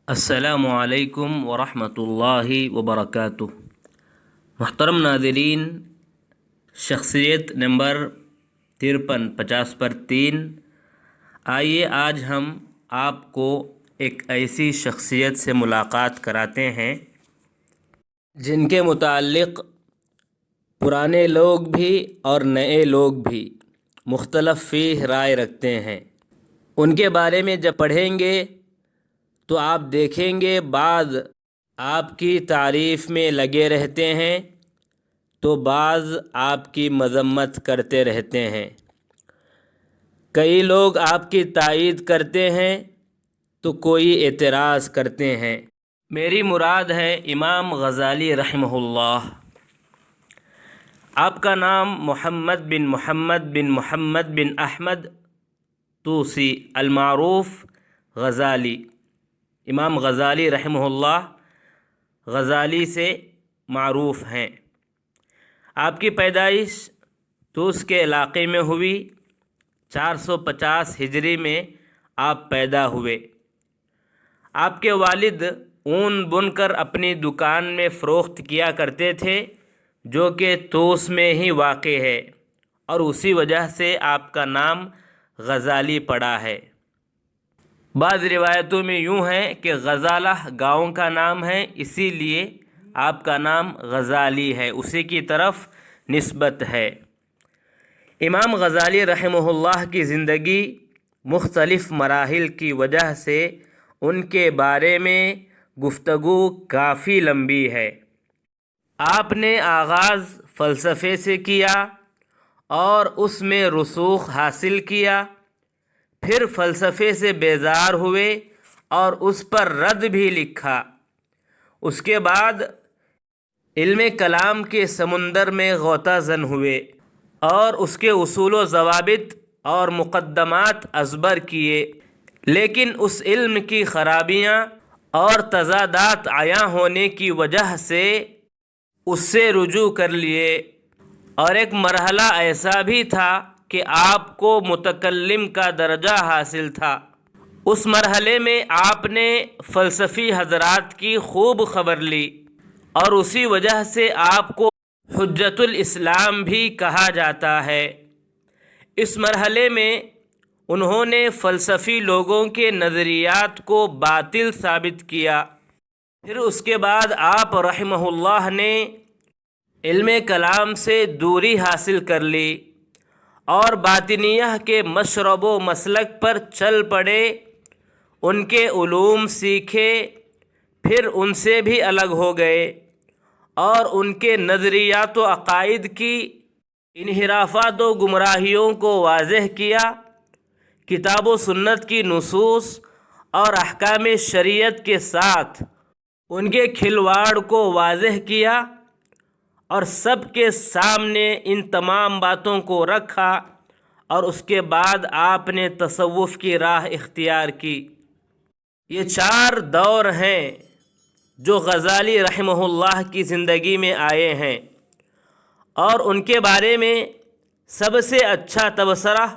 السلام علیکم ورحمۃ اللہ وبرکاتہ۔ محترم ناظرین، شخصیت نمبر 53 50 پر 3۔ آئیے آج ہم آپ کو ایک ایسی شخصیت سے ملاقات کراتے ہیں جن کے متعلق پرانے لوگ بھی اور نئے لوگ بھی مختلف فی رائے رکھتے ہیں۔ ان کے بارے میں جب پڑھیں گے تو آپ دیکھیں گے بعض آپ کی تعریف میں لگے رہتے ہیں تو بعض آپ کی مذمت کرتے رہتے ہیں۔ کئی لوگ آپ کی تائید کرتے ہیں تو کوئی اعتراض کرتے ہیں۔ میری مراد ہے امام غزالی رحمہ اللہ۔ آپ کا نام محمد بن محمد بن محمد بن احمد طوسی المعروف غزالی، امام غزالی رحمہ اللہ غزالی سے معروف ہیں۔ آپ کی پیدائش طوس کے علاقے میں ہوئی۔ 450 ہجری میں آپ پیدا ہوئے۔ آپ کے والد اون بن کر اپنی دکان میں فروخت کیا کرتے تھے جو کہ طوس میں ہی واقع ہے، اور اسی وجہ سے آپ کا نام غزالی پڑا ہے۔ بعض روایتوں میں یوں ہے کہ غزالہ گاؤں کا نام ہے، اسی لیے آپ کا نام غزالی ہے، اسی کی طرف نسبت ہے۔ امام غزالی رحمہ اللہ کی زندگی مختلف مراحل کی وجہ سے ان کے بارے میں گفتگو کافی لمبی ہے۔ آپ نے آغاز فلسفے سے کیا اور اس میں رسوخ حاصل کیا، پھر فلسفے سے بیزار ہوئے اور اس پر رد بھی لکھا۔ اس کے بعد علم کلام کے سمندر میں غوطہ زن ہوئے اور اس کے اصول و ضوابط اور مقدمات ازبر کیے، لیکن اس علم کی خرابیاں اور تضادات عیاں ہونے کی وجہ سے اس سے رجوع کر لیے، اور ایک مرحلہ ایسا بھی تھا کہ آپ کو متکلم کا درجہ حاصل تھا۔ اس مرحلے میں آپ نے فلسفی حضرات کی خوب خبر لی، اور اسی وجہ سے آپ کو حجت الاسلام بھی کہا جاتا ہے۔ اس مرحلے میں انہوں نے فلسفی لوگوں کے نظریات کو باطل ثابت کیا۔ پھر اس کے بعد آپ رحمہ اللہ نے علم کلام سے دوری حاصل کر لی اور باطنیہ کے مشرب و مسلک پر چل پڑے، ان کے علوم سیکھے، پھر ان سے بھی الگ ہو گئے اور ان کے نظریات و عقائد کی انحرافات و گمراہیوں کو واضح کیا، کتاب و سنت کی نصوص اور احکام شریعت کے ساتھ ان کے کھلواڑ کو واضح کیا، اور سب کے سامنے ان تمام باتوں کو رکھا، اور اس کے بعد آپ نے تصوف کی راہ اختیار کی۔ یہ 4 دور ہیں جو غزالی رحمہ اللہ کی زندگی میں آئے ہیں، اور ان کے بارے میں سب سے اچھا تبصرہ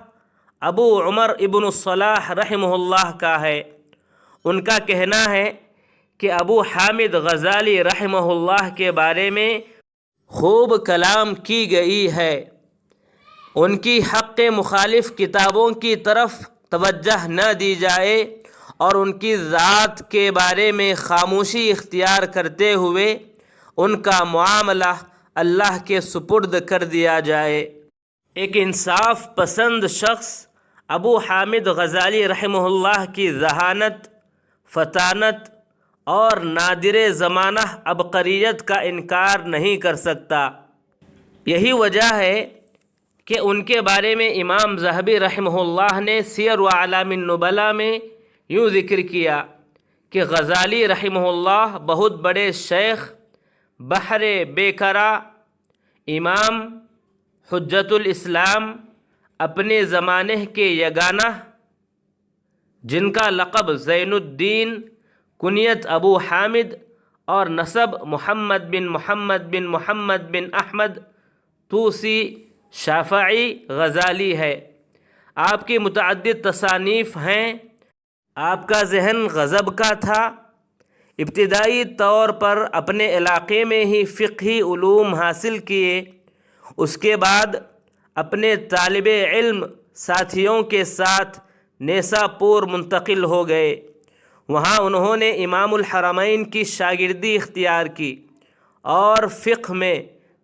ابو عمر ابن الصلاح رحمہ اللہ کا ہے۔ ان کا کہنا ہے کہ ابو حامد غزالی رحمہ اللہ کے بارے میں خوب کلام کی گئی ہے، ان کی حق مخالف کتابوں کی طرف توجہ نہ دی جائے اور ان کی ذات کے بارے میں خاموشی اختیار کرتے ہوئے ان کا معاملہ اللہ کے سپرد کر دیا جائے۔ ایک انصاف پسند شخص ابو حامد غزالی رحمہ اللہ کی ذہانت، فطانت اور نادر زمانہ عبقریت کا انکار نہیں کر سکتا۔ یہی وجہ ہے کہ ان کے بارے میں امام ذہبی رحمہ اللہ نے سیر و اعلام النبلاء میں یوں ذکر کیا کہ غزالی رحمہ اللہ بہت بڑے شیخ، بحر بیکرا، امام، حجت الاسلام، اپنے زمانے کے یگانہ، جن کا لقب زین الدین، کنیت ابو حامد اور نسب محمد بن محمد بن محمد بن احمد طوسی شافعی غزالی ہے۔ آپ کی متعدد تصانیف ہیں۔ آپ کا ذہن غضب کا تھا ابتدائی طور پر اپنے علاقے میں ہی فقہی علوم حاصل کیے، اس کے بعد اپنے طالب علم ساتھیوں کے ساتھ نیساپور منتقل ہو گئے۔ وہاں انہوں نے امام الحرمین کی شاگردی اختیار کی اور فقہ میں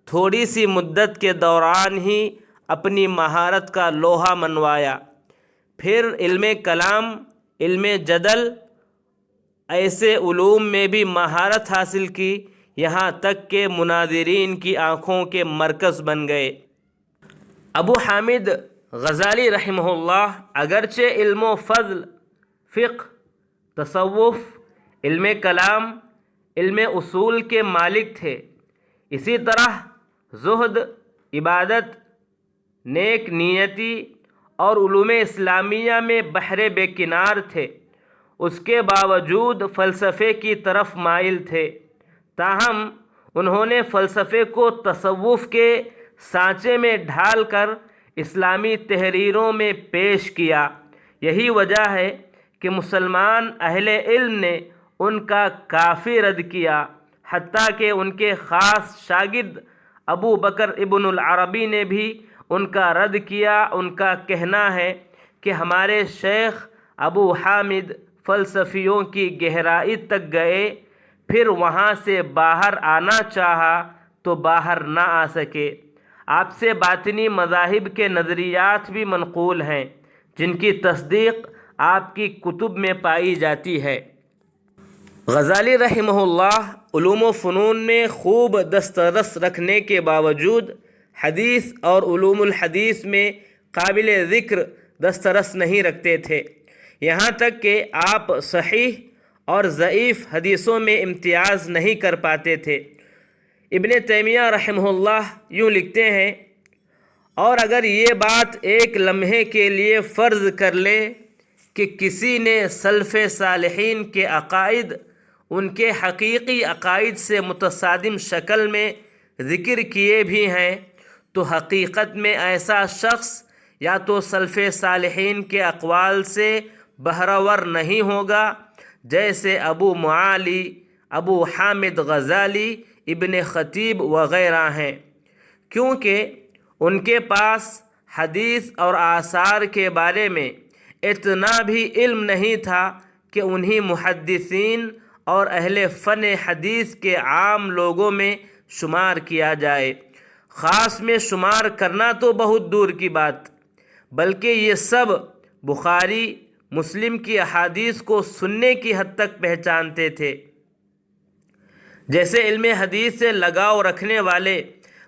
تھوڑی سی مدت کے دوران ہی اپنی مہارت کا لوہا منوایا۔ پھر علم کلام، علم جدل، ایسے علوم میں بھی مہارت حاصل کی، یہاں تک کہ مناظرین کی آنکھوں کے مرکز بن گئے۔ ابو حامد غزالی رحمہ اللہ اگرچہ علم و فضل، فقہ، تصوف، علم کلام، علم اصول کے مالک تھے، اسی طرح زہد، عبادت، نیک نیتی اور علوم اسلامیہ میں بحر بے کنار تھے، اس کے باوجود فلسفے کی طرف مائل تھے۔ تاہم انہوں نے فلسفے کو تصوف کے سانچے میں ڈھال کر اسلامی تحریروں میں پیش کیا۔ یہی وجہ ہے کہ مسلمان اہل علم نے ان کا کافی رد کیا، حتیٰ کہ ان کے خاص شاگرد ابو بکر ابن العربی نے بھی ان کا رد کیا۔ ان کا کہنا ہے کہ ہمارے شیخ ابو حامد فلسفیوں کی گہرائی تک گئے، پھر وہاں سے باہر آنا چاہا تو باہر نہ آ سکے۔ آپ سے باطنی مذاہب کے نظریات بھی منقول ہیں، جن کی تصدیق آپ کی کتب میں پائی جاتی ہے۔ غزالی رحمہ اللہ علوم و فنون میں خوب دسترس رکھنے کے باوجود حدیث اور علوم الحدیث میں قابل ذکر دسترس نہیں رکھتے تھے، یہاں تک کہ آپ صحیح اور ضعیف حدیثوں میں امتیاز نہیں کر پاتے تھے۔ ابن تیمیہ رحمہ اللہ یوں لکھتے ہیں، اور اگر یہ بات ایک لمحے کے لیے فرض کر لے کہ کسی نے سلف صالحین کے عقائد ان کے حقیقی عقائد سے متصادم شکل میں ذکر کیے بھی ہیں، تو حقیقت میں ایسا شخص یا تو سلف صالحین کے اقوال سے بہرور نہیں ہوگا، جیسے ابو معالی، ابو حامد غزالی، ابن خطیب وغیرہ ہیں، کیونکہ ان کے پاس حدیث اور آثار کے بارے میں اتنا بھی علم نہیں تھا کہ انہیں محدثین اور اہل فن حدیث کے عام لوگوں میں شمار کیا جائے۔ خاص میں شمار کرنا تو بہت دور کی بات، بلکہ یہ سب بخاری مسلم کی احادیث کو سننے کی حد تک پہچانتے تھے۔ جیسے علم حدیث سے لگاؤ رکھنے والے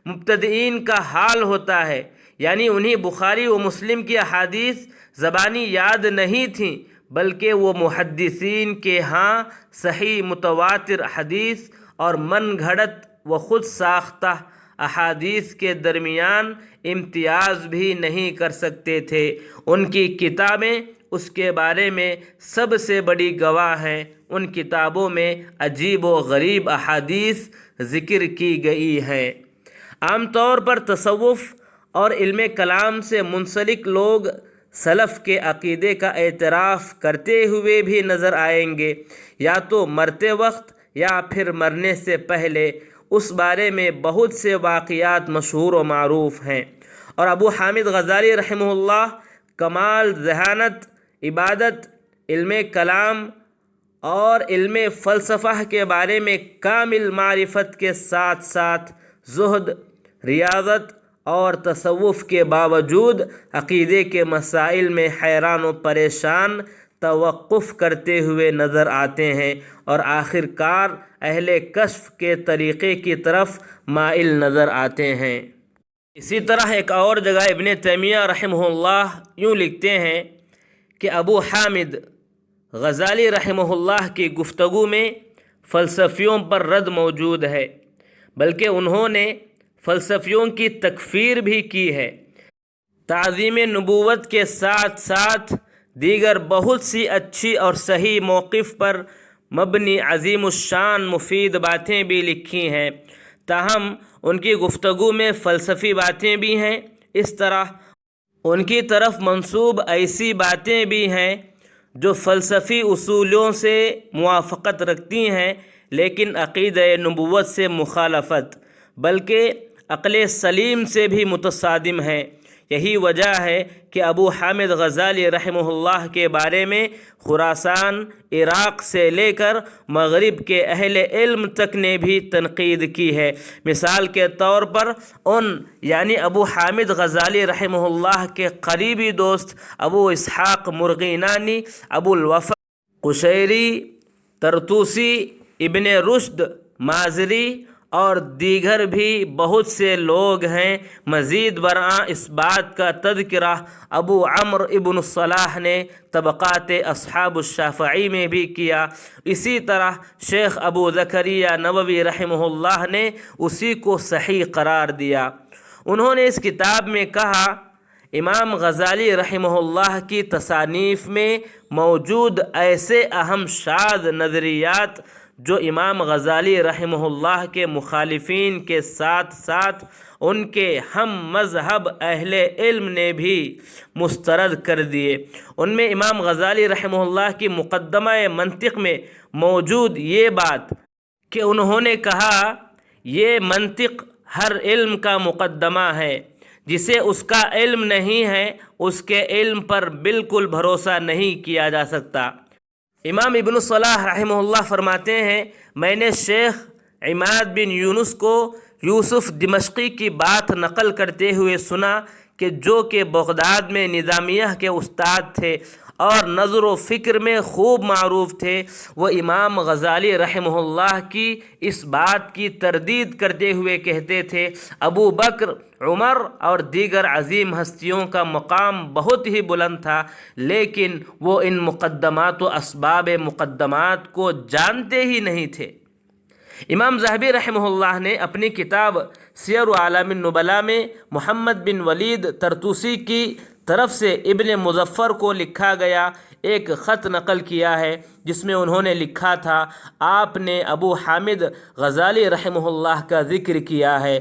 مبتدئین کا حال ہوتا ہے، یعنی انہیں بخاری و مسلم کی احادیث زبانی یاد نہیں تھیں، بلکہ وہ محدثین کے ہاں صحیح متواتر حدیث اور من گھڑت و خود ساختہ احادیث کے درمیان امتیاز بھی نہیں کر سکتے تھے۔ ان کی کتابیں اس کے بارے میں سب سے بڑی گواہ ہیں۔ ان کتابوں میں عجیب و غریب احادیث ذکر کی گئی ہیں۔ عام طور پر تصوف اور علم کلام سے منسلک لوگ سلف کے عقیدے کا اعتراف کرتے ہوئے بھی نظر آئیں گے، یا تو مرتے وقت یا پھر مرنے سے پہلے۔ اس بارے میں بہت سے واقعات مشہور و معروف ہیں، اور ابو حامد غزالی رحمہ اللہ کمال ذہانت، عبادت، علم کلام اور علم فلسفہ کے بارے میں کامل معرفت کے ساتھ ساتھ زہد، ریاضت اور تصوف کے باوجود عقیدے کے مسائل میں حیران و پریشان توقف کرتے ہوئے نظر آتے ہیں، اور آخر کار اہل کشف کے طریقے کی طرف مائل نظر آتے ہیں۔ اسی طرح ایک اور جگہ ابن تیمیہ رحمہ اللہ یوں لکھتے ہیں کہ ابو حامد غزالی رحمہ اللہ کی گفتگو میں فلسفیوں پر رد موجود ہے، بلکہ انہوں نے فلسفیوں کی تکفیر بھی کی ہے۔ تعظیم نبوت کے ساتھ ساتھ دیگر بہت سی اچھی اور صحیح موقف پر مبنی عظیم الشان مفید باتیں بھی لکھی ہیں، تاہم ان کی گفتگو میں فلسفی باتیں بھی ہیں۔ اس طرح ان کی طرف منسوب ایسی باتیں بھی ہیں جو فلسفی اصولوں سے موافقت رکھتی ہیں لیکن عقیدہ نبوت سے مخالفت بلکہ عقل سلیم سے بھی متصادم ہیں۔ یہی وجہ ہے کہ ابو حامد غزالی رحمہ اللہ کے بارے میں خراسان، عراق سے لے کر مغرب کے اہل علم تک نے بھی تنقید کی ہے۔ مثال کے طور پر یعنی ابو حامد غزالی رحمہ اللہ کے قریبی دوست ابو اسحاق مرغینانی، ابو الوفا قشیری، طرطوسی، ابن رشد، مازری اور دیگر بھی بہت سے لوگ ہیں۔ مزید برآں اس بات کا تذکرہ ابو عمرو ابن الصلاح نے طبقات اصحاب الشافعی میں بھی کیا۔ اسی طرح شیخ ابو زکریا نووی رحمہ اللہ نے اسی کو صحیح قرار دیا۔ انہوں نے اس کتاب میں کہا، امام غزالی رحمہ اللہ کی تصانیف میں موجود ایسے اہم شاذ نظریات جو امام غزالی رحمہ اللہ کے مخالفین کے ساتھ ساتھ ان کے ہم مذہب اہل علم نے بھی مسترد کر دیے، ان میں امام غزالی رحمہ اللہ کی مقدمہ منطق میں موجود یہ بات کہ انہوں نے کہا یہ منطق ہر علم کا مقدمہ ہے، جسے اس کا علم نہیں ہے اس کے علم پر بالکل بھروسہ نہیں کیا جا سکتا۔ امام ابن الصلاح رحمہ اللہ فرماتے ہیں، میں نے شیخ عماد بن یونس کو یوسف دمشقی کی بات نقل کرتے ہوئے سنا جو کہ بغداد میں نظامیہ کے استاد تھے اور نظر و فکر میں خوب معروف تھے۔ وہ امام غزالی رحمہ اللہ کی اس بات کی تردید کرتے ہوئے کہتے تھے، ابو بکر، عمر اور دیگر عظیم ہستیوں کا مقام بہت ہی بلند تھا، لیکن وہ ان مقدمات و اسباب مقدمات کو جانتے ہی نہیں تھے۔ امام ذہبی رحمہ اللہ نے اپنی کتاب سیر اعلام النبلاء میں محمد بن ولید طرطوسی کی طرف سے ابن مظفر کو لکھا گیا ایک خط نقل کیا ہے، جس میں انہوں نے لکھا تھا، آپ نے ابو حامد غزالی رحمہ اللہ کا ذکر کیا ہے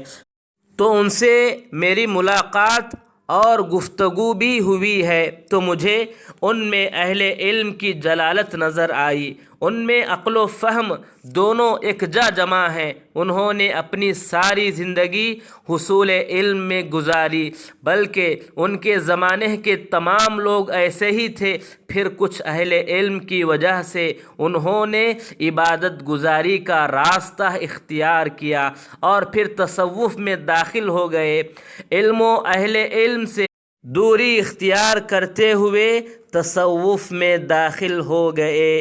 تو ان سے میری ملاقات اور گفتگو بھی ہوئی ہے، تو مجھے ان میں اہل علم کی جلالت نظر آئی، ان میں عقل و فہم دونوں یکجا جمع ہیں۔ انہوں نے اپنی ساری زندگی حصول علم میں گزاری، بلکہ ان کے زمانے کے تمام لوگ ایسے ہی تھے۔ پھر کچھ اہل علم کی وجہ سے انہوں نے عبادت گزاری کا راستہ اختیار کیا اور پھر تصوف میں داخل ہو گئے۔ علم و اہل علم سے دوری اختیار کرتے ہوئے تصوف میں داخل ہو گئے،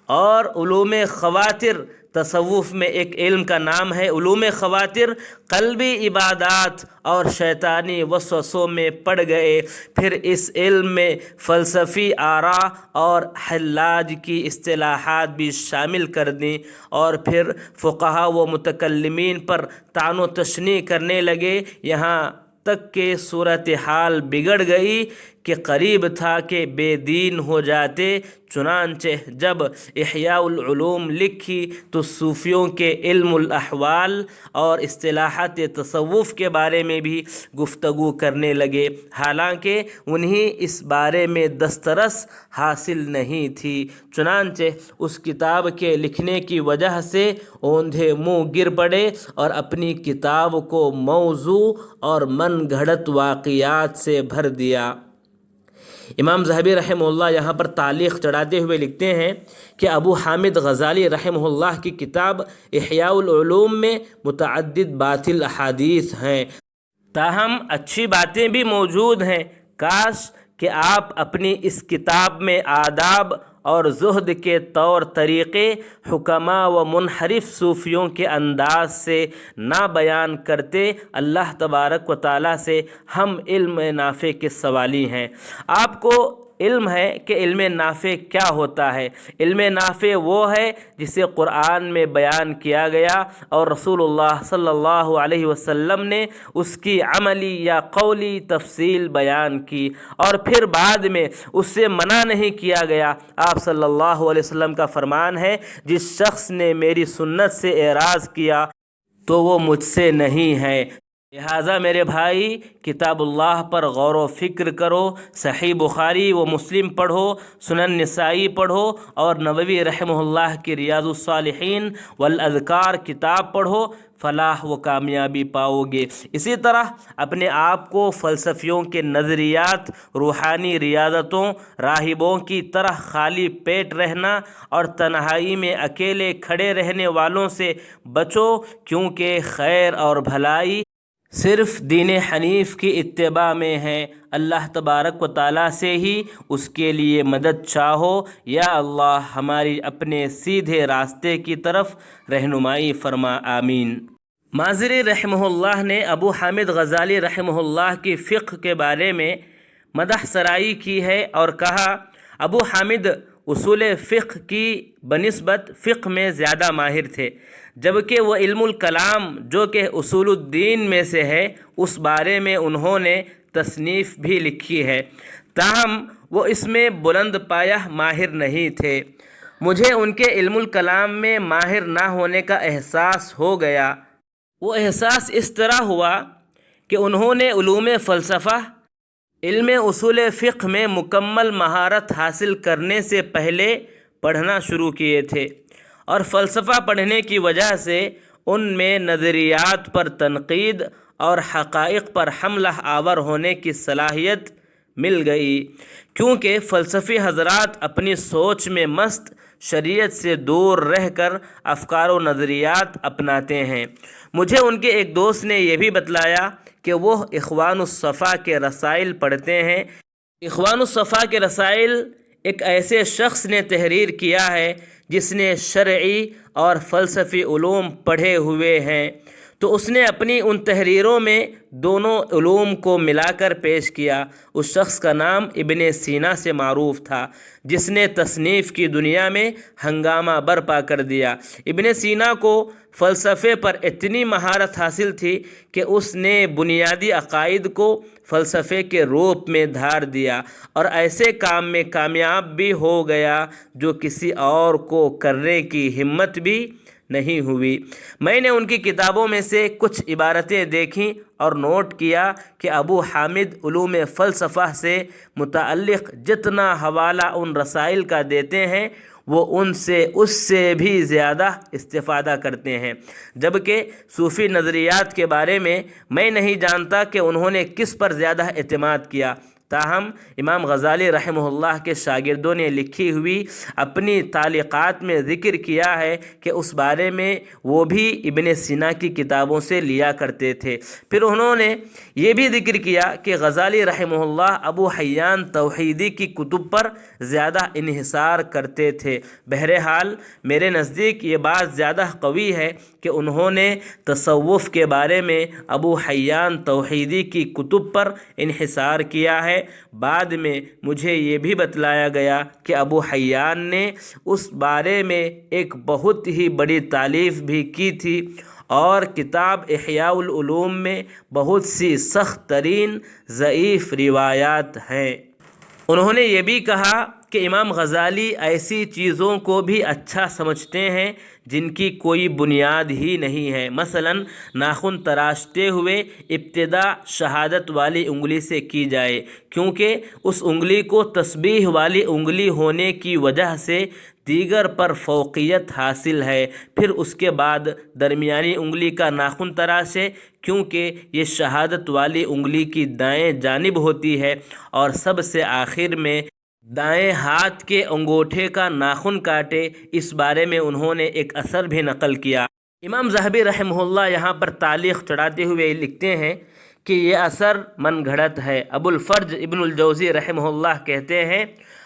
اور علوم خواتر، تصوف میں ایک علم کا نام ہے علوم خواتر، قلبی عبادات اور شیطانی وسوسوں میں پڑ گئے۔ پھر اس علم میں فلسفی آراء اور حلاج کی اصطلاحات بھی شامل کر دیں، اور پھر فقہا و متکلمین پر طعن و تشنیع کرنے لگے، یہاں تک کہ صورتحال بگڑ گئی کہ قریب تھا کہ بے دین ہو جاتے۔ چنانچہ جب احیاء العلوم لکھی تو صوفیوں کے علم الاحوال اور اصطلاحات تصوف کے بارے میں بھی گفتگو کرنے لگے، حالانکہ انہیں اس بارے میں دسترس حاصل نہیں تھی۔ چنانچہ اس کتاب کے لکھنے کی وجہ سے اوندھے منہ گر پڑے اور اپنی کتاب کو موضوع اور من گھڑت واقعات سے بھر دیا۔ امام ذہبی رحمہ اللہ یہاں پر تعلیق چڑھاتے ہوئے لکھتے ہیں کہ ابو حامد غزالی رحمہ اللہ کی کتاب احیاء العلوم میں متعدد باطل احادیث ہیں، تاہم اچھی باتیں بھی موجود ہیں۔ کاش کہ آپ اپنی اس کتاب میں آداب اور زہد کے طور طریقے حکماء و منحرف صوفیوں کے انداز سے نہ بیان کرتے۔ اللہ تبارک و تعالیٰ سے ہم علم نافع کے سوالی ہیں۔ آپ کو علم ہے کہ علم نافع کیا ہوتا ہے؟ علم نافع وہ ہے جسے قرآن میں بیان کیا گیا اور رسول اللہ صلی اللہ علیہ وسلم نے اس کی عملی یا قولی تفصیل بیان کی، اور پھر بعد میں اس سے منع نہیں کیا گیا۔ آپ صلی اللہ علیہ وسلم کا فرمان ہے، جس شخص نے میری سنت سے اعراض کیا تو وہ مجھ سے نہیں ہے۔ لہٰذا میرے بھائی کتابullah پر غور و فکر کرو، صحیح بخاری و مسلم پڑھو، سنن نسائی پڑھو، اور نووی رحمہ اللہ کی ریاض الصالحین والاذکار کتاب پڑھو، فلاح و کامیابی پاؤ گے۔ اسی طرح اپنے آپ کو فلسفیوں کے نظریات، روحانی ریاضتوں، راہبوں کی طرح خالی پیٹ رہنا اور تنہائی میں اکیلے کھڑے رہنے والوں سے بچو، کیونکہ خیر اور بھلائی صرف دین حنیف کی اتباع میں ہے۔ اللہ تبارک و تعالیٰ سے ہی اس کے لیے مدد چاہو۔ یا اللہ ہماری اپنے سیدھے راستے کی طرف رہنمائی فرما، آمین۔ مازری رحمہ اللہ نے ابو حامد غزالی رحمہ اللہ کی فقہ کے بارے میں مدح سرائی کی ہے اور کہا، ابو حامد اصول فقہ کی بنسبت فقہ میں زیادہ ماہر تھے، جبکہ وہ علم الکلام جو کہ اصول الدین میں سے ہے اس بارے میں انہوں نے تصنیف بھی لکھی ہے، تاہم وہ اس میں بلند پایہ ماہر نہیں تھے۔ مجھے ان کے علم الکلام میں ماہر نہ ہونے کا احساس ہو گیا۔ وہ احساس اس طرح ہوا کہ انہوں نے علوم فلسفہ، علم اصول فقہ میں مکمل مہارت حاصل کرنے سے پہلے پڑھنا شروع کیے تھے، اور فلسفہ پڑھنے کی وجہ سے ان میں نظریات پر تنقید اور حقائق پر حملہ آور ہونے کی صلاحیت مل گئی، کیونکہ فلسفی حضرات اپنی سوچ میں مست، شریعت سے دور رہ کر افکار و نظریات اپناتے ہیں۔ مجھے ان کے ایک دوست نے یہ بھی بتلایا کہ وہ اخوان الصفا کے رسائل پڑھتے ہیں۔ اخوان الصفا کے رسائل ایک ایسے شخص نے تحریر کیا ہے جس نے شرعی اور فلسفی علوم پڑھے ہوئے ہیں، تو اس نے اپنی ان تحریروں میں دونوں علوم کو ملا کر پیش کیا۔ اس شخص کا نام ابن سینا سے معروف تھا، جس نے تصنیف کی دنیا میں ہنگامہ برپا کر دیا۔ ابن سینا کو فلسفے پر اتنی مہارت حاصل تھی کہ اس نے بنیادی عقائد کو فلسفے کے روپ میں دھار دیا، اور ایسے کام میں کامیاب بھی ہو گیا جو کسی اور کو کرنے کی ہمت بھی نہیں ہوئی۔ میں نے ان کی کتابوں میں سے کچھ عبارتیں دیکھیں اور نوٹ کیا کہ ابو حامد علوم فلسفہ سے متعلق جتنا حوالہ ان رسائل کا دیتے ہیں وہ اس سے بھی زیادہ استفادہ کرتے ہیں، جبکہ صوفی نظریات کے بارے میں نہیں جانتا کہ انہوں نے کس پر زیادہ اعتماد کیا۔ تاہم امام غزالی رحمہ اللہ کے شاگردوں نے لکھی ہوئی اپنی تعلیقات میں ذکر کیا ہے کہ اس بارے میں وہ بھی ابن سینا کی کتابوں سے لیا کرتے تھے۔ پھر انہوں نے یہ بھی ذکر کیا کہ غزالی رحمہ اللہ ابو حیان توحیدی کی کتب پر زیادہ انحصار کرتے تھے۔ بہرحال میرے نزدیک یہ بات زیادہ قوی ہے کہ انہوں نے تصوف کے بارے میں ابو حیان توحیدی کی کتب پر انحصار کیا ہے۔ بعد میں مجھے یہ بھی بتلایا گیا کہ ابو حیان نے اس بارے میں ایک بہت ہی بڑی تالیف بھی کی تھی، اور کتاب احیاء العلوم میں بہت سی سخت ترین ضعیف روایات ہیں۔ انہوں نے یہ بھی کہا کہ امام غزالی ایسی چیزوں کو بھی اچھا سمجھتے ہیں جن کی کوئی بنیاد ہی نہیں ہے، مثلا ناخن تراشتے ہوئے ابتدا شہادت والی انگلی سے کی جائے، کیونکہ اس انگلی کو تسبیح والی انگلی ہونے کی وجہ سے دیگر پر فوقیت حاصل ہے۔ پھر اس کے بعد درمیانی انگلی کا ناخن تراشے، کیونکہ یہ شہادت والی انگلی کی دائیں جانب ہوتی ہے، اور سب سے آخر میں دائیں ہاتھ کے انگوٹھے کا ناخن کاٹے۔ اس بارے میں انہوں نے ایک اثر بھی نقل کیا۔ امام ذہبی رحمہ اللہ یہاں پر تعلیق چڑھاتے ہوئے لکھتے ہیں کہ یہ اثر من گھڑت ہے۔ ابو الفرج ابن الجوزی رحمہ اللہ کہتے ہیں،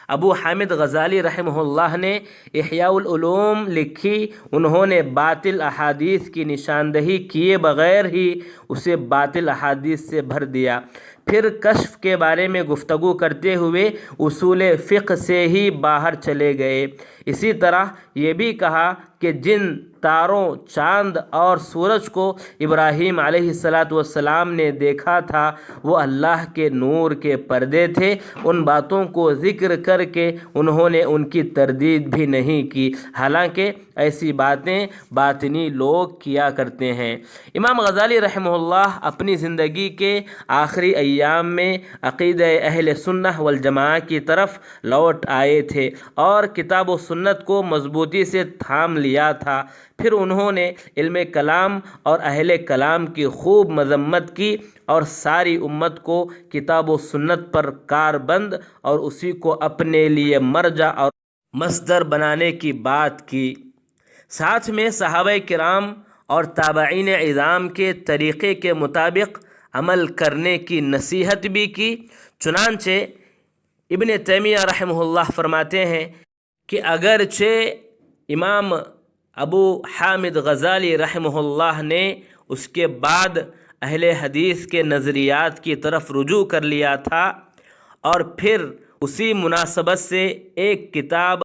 ابو حامد غزالی رحمہ اللہ نے احیاء العلوم لکھی، انہوں نے باطل احادیث کی نشاندہی کیے بغیر ہی اسے باطل احادیث سے بھر دیا۔ پھر کشف کے بارے میں گفتگو کرتے ہوئے اصول فقہ سے ہی باہر چلے گئے۔ اسی طرح یہ بھی کہا کہ جن تاروں، چاند اور سورج کو ابراہیم علیہ السلام نے دیکھا تھا وہ اللہ کے نور کے پردے تھے۔ ان باتوں کو ذکر کر کے انہوں نے ان کی تردید بھی نہیں کی، حالانکہ ایسی باتیں باطنی لوگ کیا کرتے ہیں۔ امام غزالی رحمہ اللہ اپنی زندگی کے آخری ایام میں عقیدہ اہل سنہ والجماعہ کی طرف لوٹ آئے تھے اور کتاب و سنت کو مضبوطی سے تھام لیا تھا۔ پھر انہوں نے علم کلام اور اہل کلام کی خوب مذمت کی اور ساری امت کو کتاب و سنت پر کاربند اور اسی کو اپنے لیے مرجع اور مصدر بنانے کی بات کی۔ ساتھ میں صحابہ کرام اور تابعین اعظام کے طریقے کے مطابق عمل کرنے کی نصیحت بھی کی۔ چنانچہ ابن تیمیہ رحمہ اللہ فرماتے ہیں کہ اگرچہ امام ابو حامد غزالی رحمہ اللہ نے اس کے بعد اہل حدیث کے نظریات کی طرف رجوع کر لیا تھا اور پھر اسی مناسبت سے ایک کتاب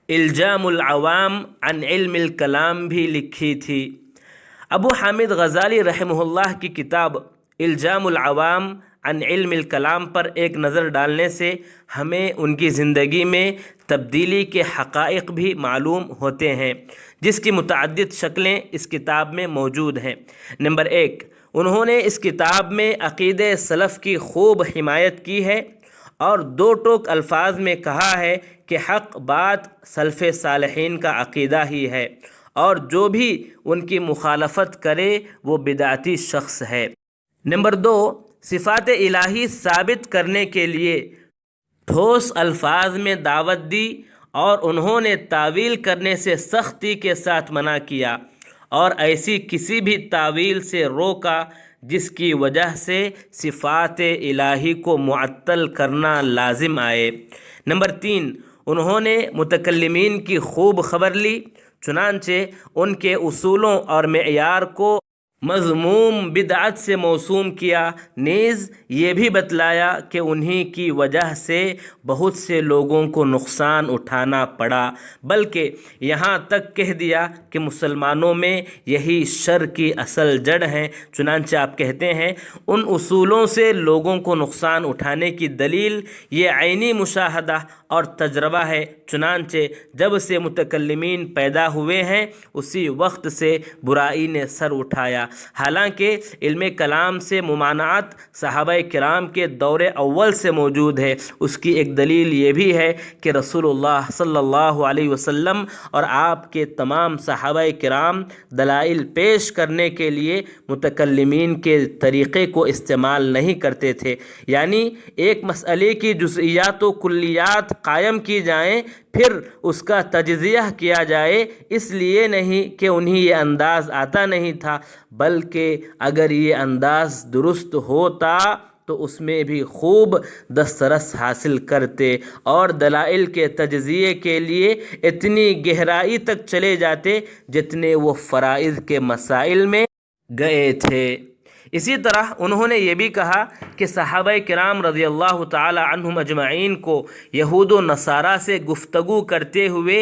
الجام العوام عن علم الکلام بھی لکھی تھی۔ ابو حامد غزالی رحمہ اللہ کی کتاب الجام العوام عن علم الکلام پر ایک نظر ڈالنے سے ہمیں ان کی زندگی میں تبدیلی کے حقائق بھی معلوم ہوتے ہیں، جس کی متعدد شکلیں اس کتاب میں موجود ہیں۔ نمبر 1، انہوں نے اس کتاب میں عقیدہ سلف کی خوب حمایت کی ہے اور دو ٹوک الفاظ میں کہا ہے کہ حق بات سلف صالحین کا عقیدہ ہی ہے اور جو بھی ان کی مخالفت کرے وہ بدعتی شخص ہے۔ نمبر 2، صفات الہی ثابت کرنے کے لیے ٹھوس الفاظ میں دعوت دی اور انہوں نے تعویل کرنے سے سختی کے ساتھ منع کیا اور ایسی کسی بھی تعویل سے روکا جس کی وجہ سے صفات الہی کو معطل کرنا لازم آئے۔ نمبر 3، انہوں نے متکلمین کی خوب خبر لی، چنانچہ ان کے اصولوں اور معیار کو مذموم بدعت سے موسوم کیا، نیز یہ بھی بتلایا کہ انہی کی وجہ سے بہت سے لوگوں کو نقصان اٹھانا پڑا، بلکہ یہاں تک کہہ دیا کہ مسلمانوں میں یہی شر کی اصل جڑ ہے۔ چنانچہ آپ کہتے ہیں ان اصولوں سے لوگوں کو نقصان اٹھانے کی دلیل یہ عینی مشاہدہ اور تجربہ ہے۔ چنانچہ جب سے متکلمین پیدا ہوئے ہیں اسی وقت سے برائی نے سر اٹھایا، حالانکہ علم کلام سے ممانعت صحابہ کرام کے دور اول سے موجود ہے۔ اس کی ایک دلیل یہ بھی ہے کہ رسول اللہ صلی اللہ علیہ وسلم اور آپ کے تمام صحابہ کرام دلائل پیش کرنے کے لیے متکلمین کے طریقے کو استعمال نہیں کرتے تھے، یعنی ایک مسئلے کی جزئیات و کلیات قائم کی جائیں پھر اس کا تجزیہ کیا جائے، اس لیے نہیں کہ انہیں یہ انداز آتا نہیں تھا، بلکہ اگر یہ انداز درست ہوتا تو اس میں بھی خوب دسترس حاصل کرتے اور دلائل کے تجزیے کے لیے اتنی گہرائی تک چلے جاتے جتنے وہ فرائض کے مسائل میں گئے تھے۔ اسی طرح انہوں نے یہ بھی کہا کہ صحابہ کرام رضی اللہ تعالی عنہم اجمعین کو یہود و نصارہ سے گفتگو کرتے ہوئے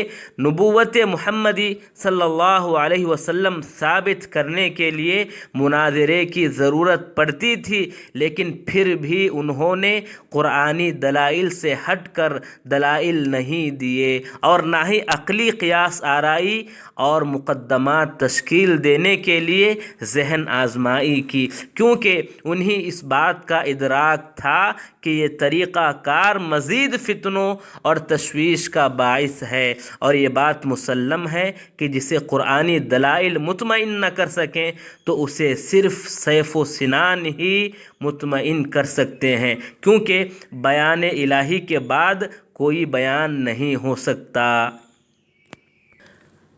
نبوت محمدی صلی اللہ علیہ وسلم ثابت کرنے کے لیے مناظرے کی ضرورت پڑتی تھی، لیکن پھر بھی انہوں نے قرآنی دلائل سے ہٹ کر دلائل نہیں دیے اور نہ ہی عقلی قیاس آرائی اور مقدمات تشکیل دینے کے لیے ذہن آزمائی کی، کیونکہ انہیں اس بات کا ادراک تھا کہ یہ طریقہ کار مزید فتنوں اور تشویش کا باعث ہے، اور یہ بات مسلم ہے کہ جسے قرآنی دلائل مطمئن نہ کر سکیں تو اسے صرف سیف و سنان ہی مطمئن کر سکتے ہیں، کیونکہ بیان الہی کے بعد کوئی بیان نہیں ہو سکتا۔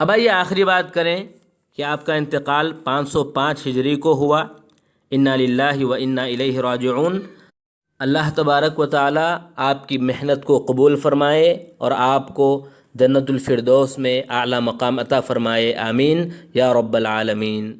اب آئیے آخری بات کریں کہ آپ کا انتقال 505 ہجری کو ہوا۔ انا للہ و انا الیہ راجعون۔ اللہ تبارک و تعالی آپ کی محنت کو قبول فرمائے اور آپ کو جنت الفردوس میں اعلیٰ مقام عطا فرمائے، آمین یا رب العالمین۔